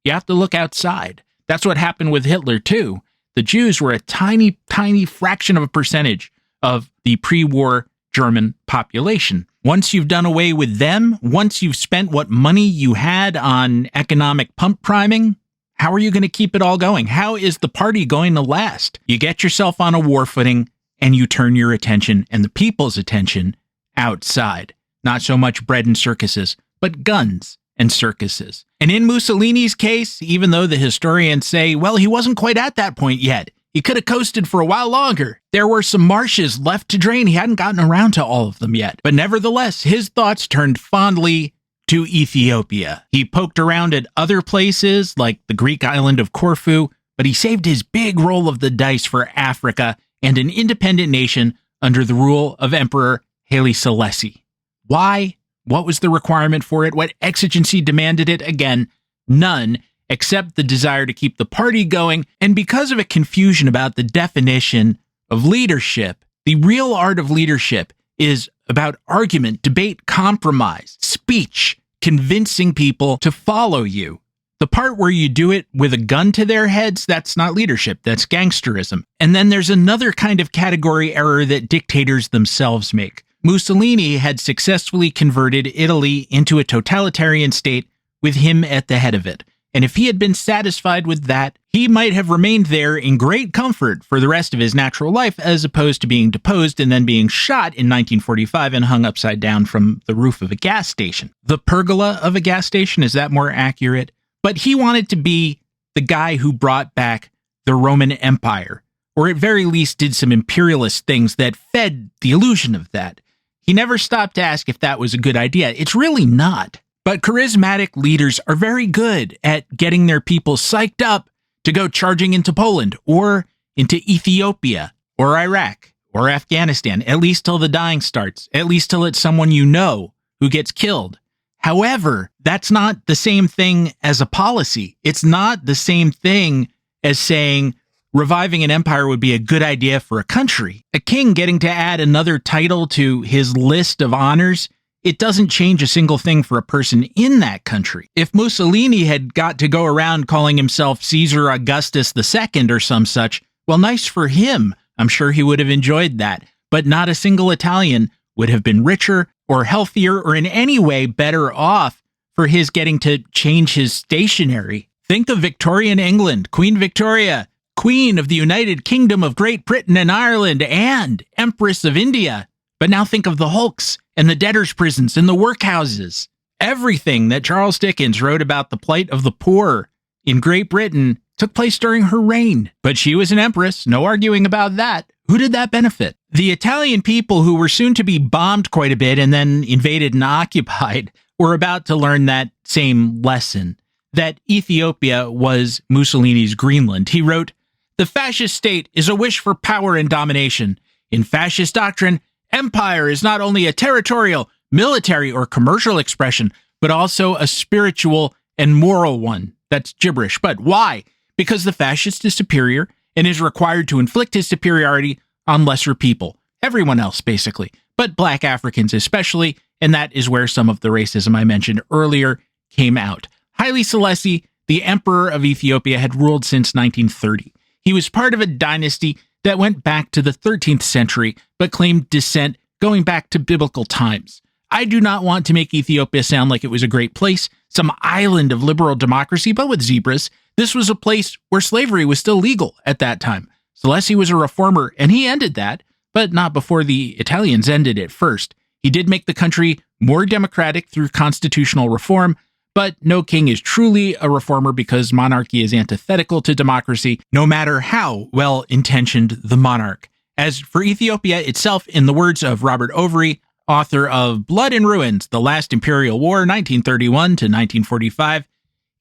You have to look outside. That's what happened with Hitler, too. The Jews were a tiny, tiny fraction of a percentage of the pre-war German population. Once you've done away with them, once you've spent what money you had on economic pump priming, how are you going to keep it all going? How is the party going to last? You get yourself on a war footing and you turn your attention and the people's attention outside. Not so much bread and circuses, but guns and circuses. And in Mussolini's case, even though the historians say, well, he wasn't quite at that point yet, he could have coasted for a while longer. There were some marshes left to drain. He hadn't gotten around to all of them yet. But nevertheless, his thoughts turned fondly to Ethiopia. He poked around at other places like the Greek island of Corfu, but he saved his big roll of the dice for Africa and an independent nation under the rule of Emperor Haile Selassie. Why? What was the requirement for it? What exigency demanded it? Again, none, except the desire to keep the party going. And because of a confusion about the definition of leadership, the real art of leadership is about argument, debate, compromise, speech, convincing people to follow you. The part where you do it with a gun to their heads, that's not leadership, that's gangsterism. And then there's another kind of category error that dictators themselves make. Mussolini had successfully converted Italy into a totalitarian state with him at the head of it. And if he had been satisfied with that, he might have remained there in great comfort for the rest of his natural life, as opposed to being deposed and then being shot in 1945 and hung upside down from the roof of a gas station. The pergola of a gas station, is that more accurate? But he wanted to be the guy who brought back the Roman Empire, or at very least did some imperialist things that fed the illusion of that. He never stopped to ask if that was a good idea. It's really not. But charismatic leaders are very good at getting their people psyched up to go charging into Poland or into Ethiopia or Iraq or Afghanistan, at least till the dying starts, at least till it's someone you know who gets killed. However, that's not the same thing as a policy. It's not the same thing as saying reviving an empire would be a good idea for a country. A king getting to add another title to his list of honors, it doesn't change a single thing for a person in that country. If Mussolini had got to go around calling himself Caesar Augustus II or some such, well, nice for him. I'm sure he would have enjoyed that. But not a single Italian would have been richer or healthier or in any way better off for his getting to change his stationery. Think of Victorian England, Queen Victoria, Queen of the United Kingdom of Great Britain and Ireland, and Empress of India. But now think of the hulks and the debtors' prisons and the workhouses. Everything that Charles Dickens wrote about the plight of the poor in Great Britain took place during her reign. But she was an empress, no arguing about that. Who did that benefit? The Italian people, who were soon to be bombed quite a bit and then invaded and occupied, were about to learn that same lesson, that Ethiopia was Mussolini's Greenland. He wrote, "The fascist state is a wish for power and domination. In fascist doctrine, empire is not only a territorial, military, or commercial expression, but also a spiritual and moral one." That's gibberish. But why? Because the fascist is superior and is required to inflict his superiority on lesser people. Everyone else, basically. But black Africans especially, and that is where some of the racism I mentioned earlier came out. Haile Selassie, the emperor of Ethiopia, had ruled since 1930. He was part of a dynasty that went back to the 13th century, but claimed descent going back to biblical times. I do not want to make Ethiopia sound like it was a great place, some island of liberal democracy, but with zebras. This was a place where slavery was still legal at that time. Selassie was a reformer, and he ended that, but not before the Italians ended it first. He did make the country more democratic through constitutional reform, but no king is truly a reformer because monarchy is antithetical to democracy, no matter how well-intentioned the monarch. As for Ethiopia itself, in the words of Robert Overy, author of Blood and Ruins, The Last Imperial War, 1931 to 1945,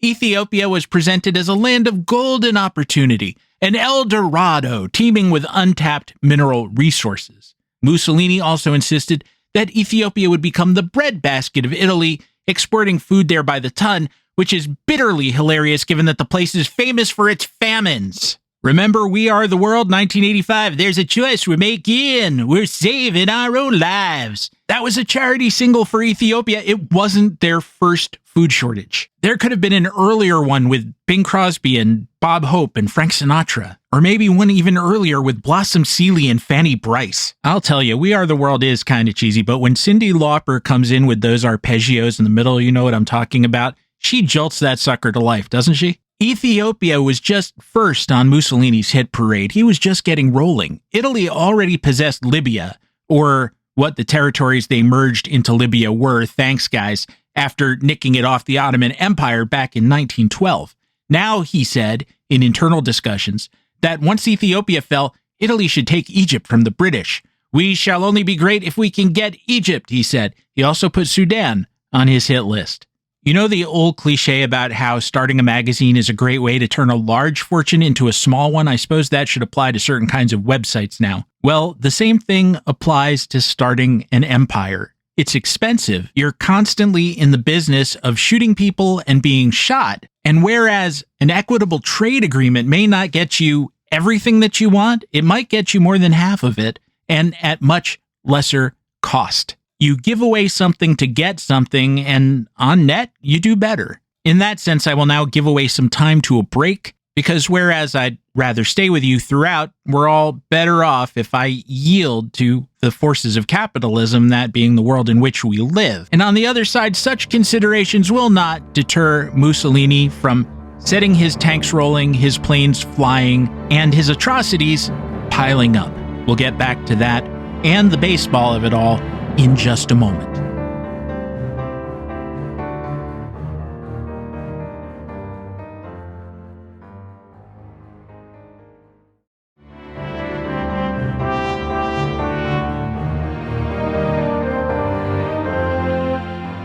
Ethiopia was presented as a land of golden opportunity, an El Dorado teeming with untapped mineral resources. Mussolini also insisted that Ethiopia would become the breadbasket of Italy, exporting food there by the ton, which is bitterly hilarious given that the place is famous for its famines. Remember, We Are the World, 1985. There's a choice we're making. We're saving our own lives. That was a charity single for Ethiopia. It wasn't their first food shortage. There could have been an earlier one with Bing Crosby and Bob Hope and Frank Sinatra. Or maybe one even earlier with Blossom Seeley and Fanny Bryce. I'll tell you, We Are the World is kind of cheesy, but when Cyndi Lauper comes in with those arpeggios in the middle, you know what I'm talking about? She jolts that sucker to life, doesn't she? Ethiopia was just first on Mussolini's hit parade. He was just getting rolling. Italy already possessed Libya, or what the territories they merged into Libya were, thanks guys, after nicking it off the Ottoman Empire back in 1912. Now, he said, in internal discussions, that once Ethiopia fell, Italy should take Egypt from the British. We shall only be great if we can get Egypt, he said. He also put Sudan on his hit list. You know the old cliche about how starting a magazine is a great way to turn a large fortune into a small one? I suppose that should apply to certain kinds of websites now. Well, the same thing applies to starting an empire. It's expensive. You're constantly in the business of shooting people and being shot. And whereas an equitable trade agreement may not get you everything that you want, it might get you more than half of it, and at much lesser cost. You give away something to get something, and on net, you do better. In that sense, I will now give away some time to a break, because whereas I'd rather stay with you throughout, we're all better off if I yield to the forces of capitalism, that being the world in which we live. And on the other side, such considerations will not deter Mussolini from setting his tanks rolling, his planes flying, and his atrocities piling up. We'll get back to that and the baseball of it all in just a moment.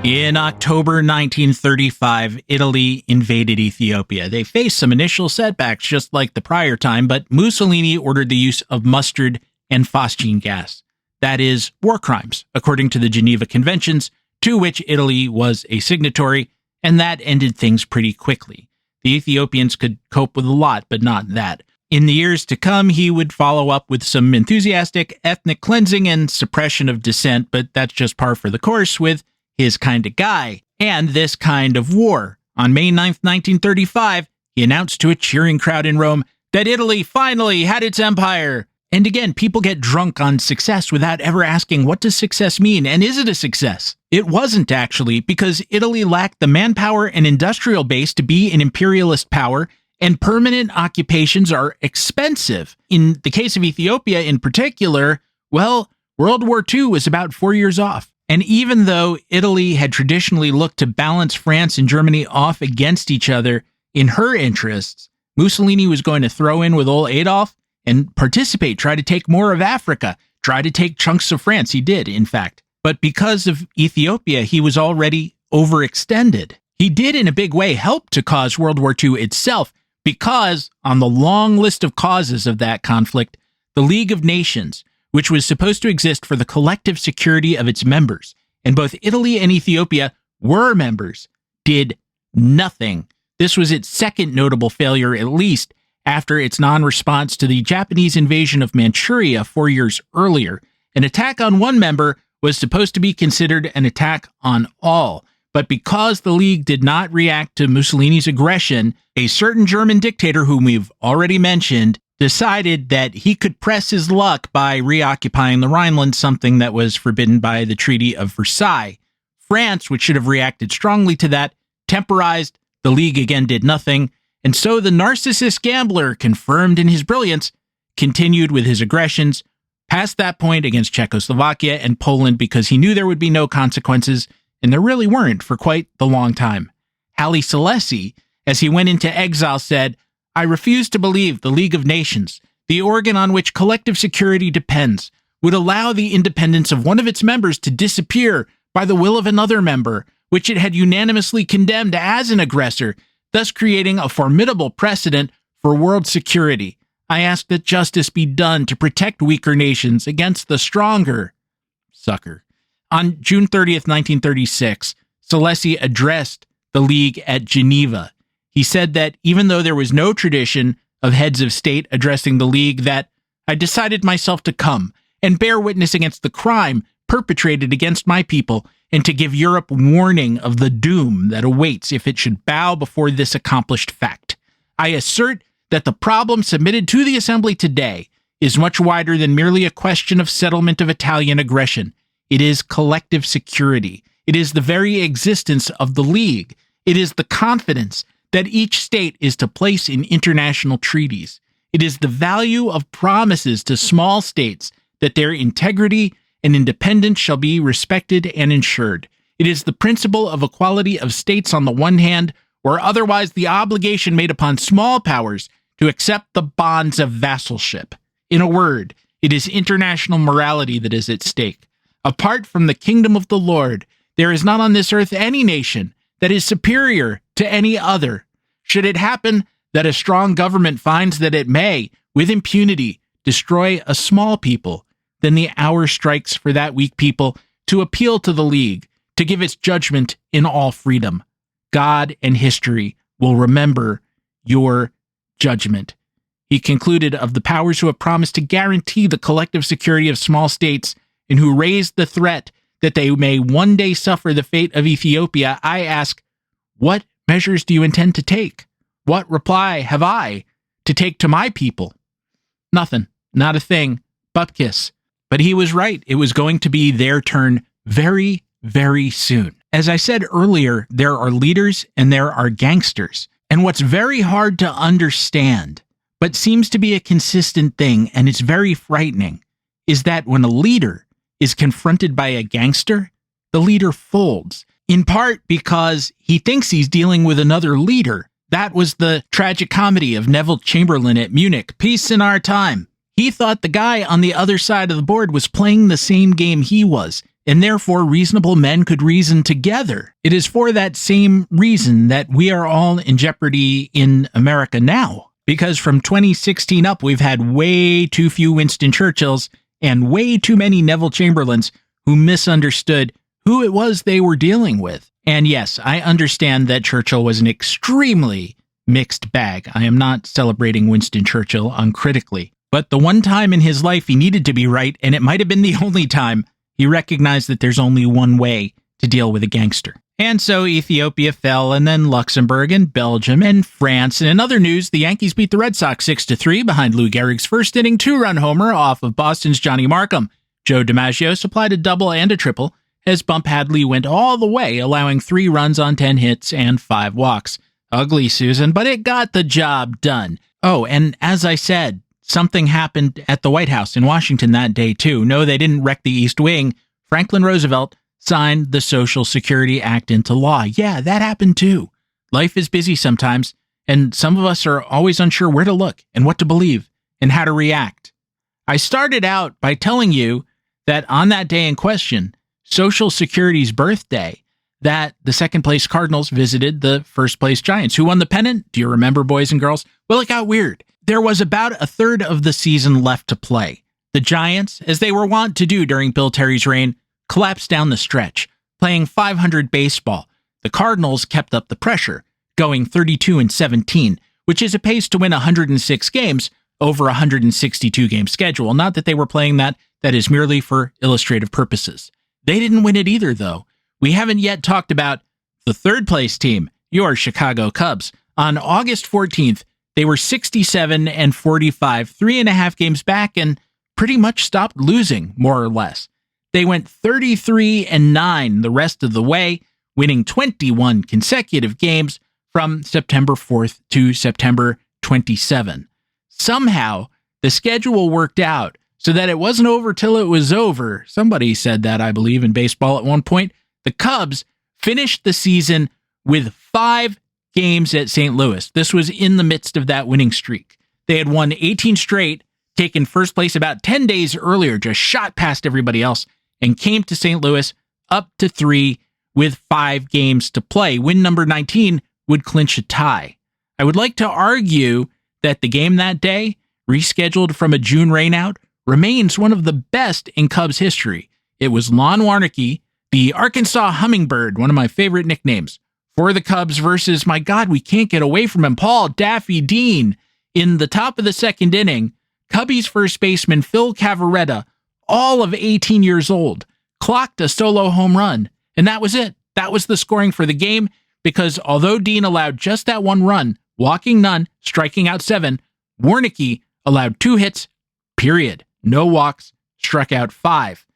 In October 1935, Italy invaded Ethiopia. They faced some initial setbacks just like the prior time, but Mussolini ordered the use of mustard and phosgene gas. That is, war crimes, according to the Geneva Conventions, to which Italy was a signatory, and that ended things pretty quickly. The Ethiopians could cope with a lot, but not that. In the years to come, he would follow up with some enthusiastic ethnic cleansing and suppression of dissent, but that's just par for the course with his kind of guy and this kind of war. On May 9th, 1935, he announced to a cheering crowd in Rome that Italy finally had its empire. And again, people get drunk on success without ever asking, what does success mean? And is it a success? It wasn't actually, because Italy lacked the manpower and industrial base to be an imperialist power, and permanent occupations are expensive. In the case of Ethiopia in particular, well, World War II was about 4 years off. And even though Italy had traditionally looked to balance France and Germany off against each other in her interests, Mussolini was going to throw in with old Adolf and participate, try to take more of Africa, try to take chunks of France. He did, in fact. But because of Ethiopia, he was already overextended. He did, in a big way, help to cause World War II itself, because on the long list of causes of that conflict, the League of Nations, which was supposed to exist for the collective security of its members, and both Italy and Ethiopia were members, did nothing. This was its second notable failure, at least, after its non-response to the Japanese invasion of Manchuria 4 years earlier. An attack on one member was supposed to be considered an attack on all, but because the League did not react to Mussolini's aggression, a certain German dictator whom we've already mentioned decided that he could press his luck by reoccupying the Rhineland, something that was forbidden by the Treaty of Versailles. France, which should have reacted strongly to that, temporized. The League again did nothing. And so the narcissist gambler, confirmed in his brilliance, continued with his aggressions past that point against Czechoslovakia and Poland because he knew there would be no consequences, and there really weren't for quite the long time. Haile Selassie, as he went into exile, said, "I refuse to believe the League of Nations, the organ on which collective security depends, would allow the independence of one of its members to disappear by the will of another member, which it had unanimously condemned as an aggressor. thus creating a formidable precedent for world security. I ask that justice be done to protect weaker nations against the stronger. Sucker. On June 30th, 1936, Salesi addressed the League at Geneva. He said that even though there was no tradition of heads of state addressing the League, that I decided myself to come and bear witness against the crime perpetrated against my people, and to give Europe warning of the doom that awaits if it should bow before this accomplished fact. I assert that the problem submitted to the Assembly today is much wider than merely a question of settlement of Italian aggression. It is collective security. It is the very existence of the League. It is the confidence that each state is to place in international treaties. It is the value of promises to small states that their integrity and independence shall be respected and ensured. It is the principle of equality of states on the one hand, or otherwise the obligation made upon small powers to accept the bonds of vassalship. In a word, it is international morality that is at stake. Apart from the kingdom of the Lord, there is not on this earth any nation that is superior to any other. Should it happen that a strong government finds that it may, with impunity, destroy a small people, then the hour strikes for that weak people to appeal to the League, to give its judgment in all freedom. God and history will remember your judgment. He concluded, of the powers who have promised to guarantee the collective security of small states and who raised the threat that they may one day suffer the fate of Ethiopia, I ask, what measures do you intend to take? What reply have I to take to my people? Nothing, not a thing, bupkis. But he was right. It was going to be their turn very, very soon. As I said earlier, there are leaders and there are gangsters. And what's very hard to understand, but seems to be a consistent thing, and it's very frightening, is that when a leader is confronted by a gangster, the leader folds, in part because he thinks he's dealing with another leader. That was the tragic comedy of Neville Chamberlain at Munich, Peace in Our Time. He thought the guy on the other side of the board was playing the same game he was, and therefore reasonable men could reason together. It is for that same reason that we are all in jeopardy in America now, because from 2016 up, we've had way too few Winston Churchills and way too many Neville Chamberlains who misunderstood who it was they were dealing with. And yes, I understand that Churchill was an extremely mixed bag. I am not celebrating Winston Churchill uncritically. But the one time in his life he needed to be right, and it might have been the only time, he recognized that there's only one way to deal with a gangster. And so Ethiopia fell, and then Luxembourg and Belgium and France. And in other news, the Yankees beat the Red Sox 6-3 behind Lou Gehrig's first inning two-run homer off of Boston's Johnny Markham. Joe DiMaggio supplied a double and a triple as Bump Hadley went all the way, allowing 3 runs on 10 hits and 5 walks. Ugly, Susan, but it got the job done. Oh, and as I said, something happened at the White House in Washington that day, too. No, they didn't wreck the East Wing. Franklin Roosevelt signed the Social Security Act into law. Yeah, that happened, too. Life is busy sometimes, and some of us are always unsure where to look and what to believe and how to react. I started out by telling you that on that day in question, Social Security's birthday, that the second-place Cardinals visited the first-place Giants. Who won the pennant? Do you remember, boys and girls? Well, it got weird. There was about a third of the season left to play. The Giants, as they were wont to do during Bill Terry's reign, collapsed down the stretch, playing .500 baseball. The Cardinals kept up the pressure, going 32-17, which is a pace to win 106 games over a 162-game schedule. Not that they were playing that is merely for illustrative purposes. They didn't win it either, though. We haven't yet talked about the third-place team, your Chicago Cubs. On August 14th, they were 67-45, 3.5 games back, and pretty much stopped losing, more or less. They went 33-9 the rest of the way, winning 21 consecutive games from September 4th to September 27. Somehow, the schedule worked out so that it wasn't over till it was over. Somebody said that, I believe, in baseball at one point. The Cubs finished the season with 5 games at St. Louis. This was in the midst of that winning streak. They had won 18 straight, taken first place about 10 days earlier, just shot past everybody else, and came to St. Louis up to 3 with 5 games to play. Win number 19 would clinch a tie. I would like to argue that the game that day, rescheduled from a June rainout, remains one of the best in Cubs history. It was Lon Warneke, the Arkansas Hummingbird, one of my favorite nicknames, for the Cubs versus, my God, we can't get away from him, Paul Daffy Dean. In the top of the second inning, Cubbies first baseman Phil Cavarretta, all of 18 years old, clocked a solo home run, and that was it. That was the scoring for the game, because although Dean allowed just that one run, walking none, striking out 7, Warneke allowed 2 hits, period. No walks, struck out 5.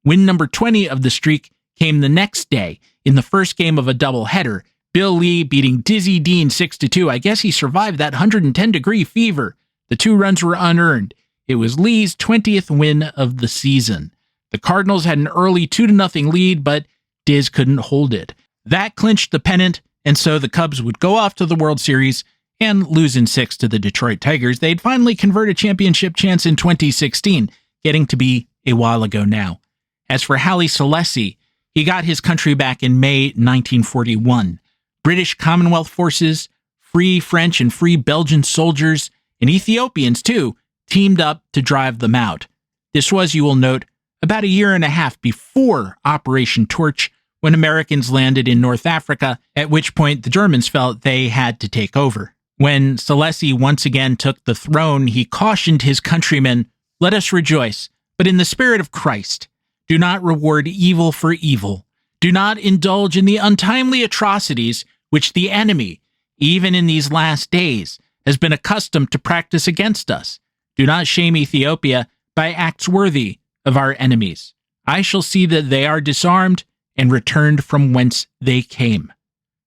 Win number 20 of the streak came the next day in the first game of a doubleheader. Bill Lee beating Dizzy Dean 6-2. I guess he survived that 110-degree fever. The 2 runs were unearned. It was Lee's 20th win of the season. The Cardinals had an early 2-0 lead, but Diz couldn't hold it. That clinched the pennant, and so the Cubs would go off to the World Series and lose in 6 to the Detroit Tigers. They'd finally convert a championship chance in 2016, getting to be a while ago now. As for Haile Selassie, he got his country back in May 1941. British Commonwealth forces, Free French and Free Belgian soldiers, and Ethiopians too, teamed up to drive them out. This was, you will note, about a year and a half before Operation Torch, when Americans landed in North Africa, at which point the Germans felt they had to take over. When Selassie once again took the throne, he cautioned his countrymen, "Let us rejoice, but in the spirit of Christ. Do not reward evil for evil. Do not indulge in the untimely atrocities which the enemy, even in these last days, has been accustomed to practice against us. Do not shame Ethiopia by acts worthy of our enemies. I shall see that they are disarmed and returned from whence they came."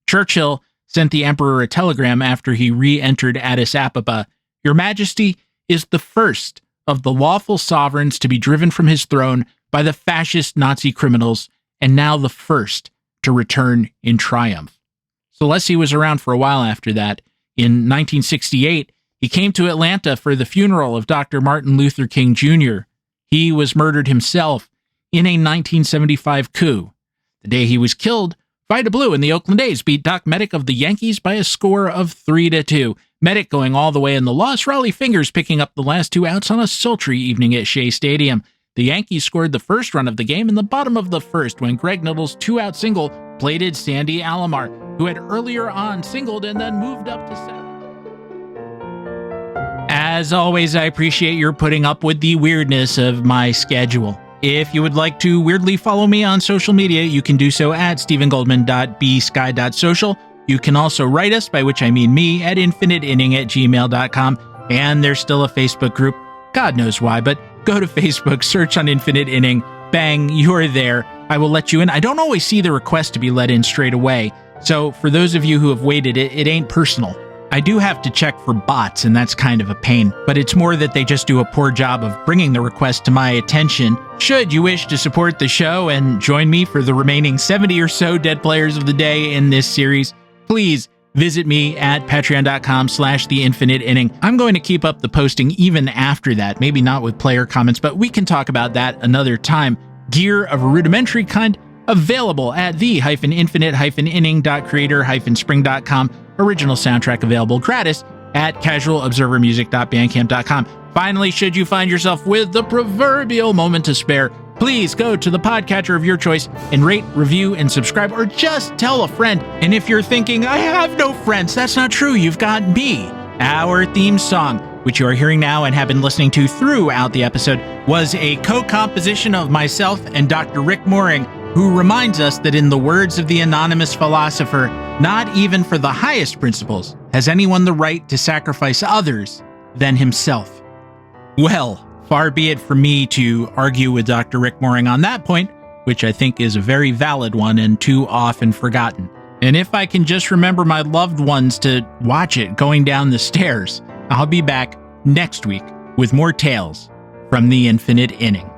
Churchill sent the emperor a telegram after he re-entered Addis Ababa. "Your Majesty is the first of the lawful sovereigns to be driven from his throne by the fascist Nazi criminals, and now the first to return in triumph." Selassie was around for a while after that. In 1968, he came to Atlanta for the funeral of Dr. Martin Luther King Jr. He was murdered himself in a 1975 coup. The day he was killed, Vida Blue and the Oakland A's beat Doc Meddick of the Yankees by a score of 3-2. Meddick going all the way in the loss, Raleigh Fingers picking up the last 2 outs on a sultry evening at Shea Stadium. The Yankees scored the first run of the game in the bottom of the first when Greg Nuttall's 2-out single plated Sandy Alomar, who had earlier on singled and then moved up to 7. As always, I appreciate your putting up with the weirdness of my schedule. If you would like to weirdly follow me on social media, you can do so at stephengoldman.bsky.social. You can also write us, by which I mean me, at infiniteinning@gmail.com. And there's still a Facebook group. God knows why, but go to Facebook, search on Infinite Inning, bang, you're there. I will let you in. I don't always see the request to be let in straight away. So for those of you who have waited, it ain't personal. I do have to check for bots, and that's kind of a pain, but it's more that they just do a poor job of bringing the request to my attention. Should you wish to support the show and join me for the remaining 70 or so Dead Players of the Day in this series, please visit me at patreon.com/theinfiniteinning. I'm going to keep up the posting even after that, maybe not with player comments, but we can talk about that another time. Gear of a rudimentary kind available at the-infinite-inning.creator-spring.com. Original soundtrack available gratis at casualobservermusic.bandcamp.com. Finally, should you find yourself with the proverbial moment to spare, please go to the podcatcher of your choice and rate, review, and subscribe, or just tell a friend. And if you're thinking, I have no friends, that's not true. You've got me. Our theme song, which you are hearing now and have been listening to throughout the episode, was a co-composition of myself and Dr. Rick Mooring, who reminds us that in the words of the anonymous philosopher, not even for the highest principles has anyone the right to sacrifice others than himself. Well, far be it from me to argue with Dr. Rick Mooring on that point, which I think is a very valid one and too often forgotten. And if I can just remember my loved ones to watch it going down the stairs, I'll be back next week with more tales from the Infinite Inning.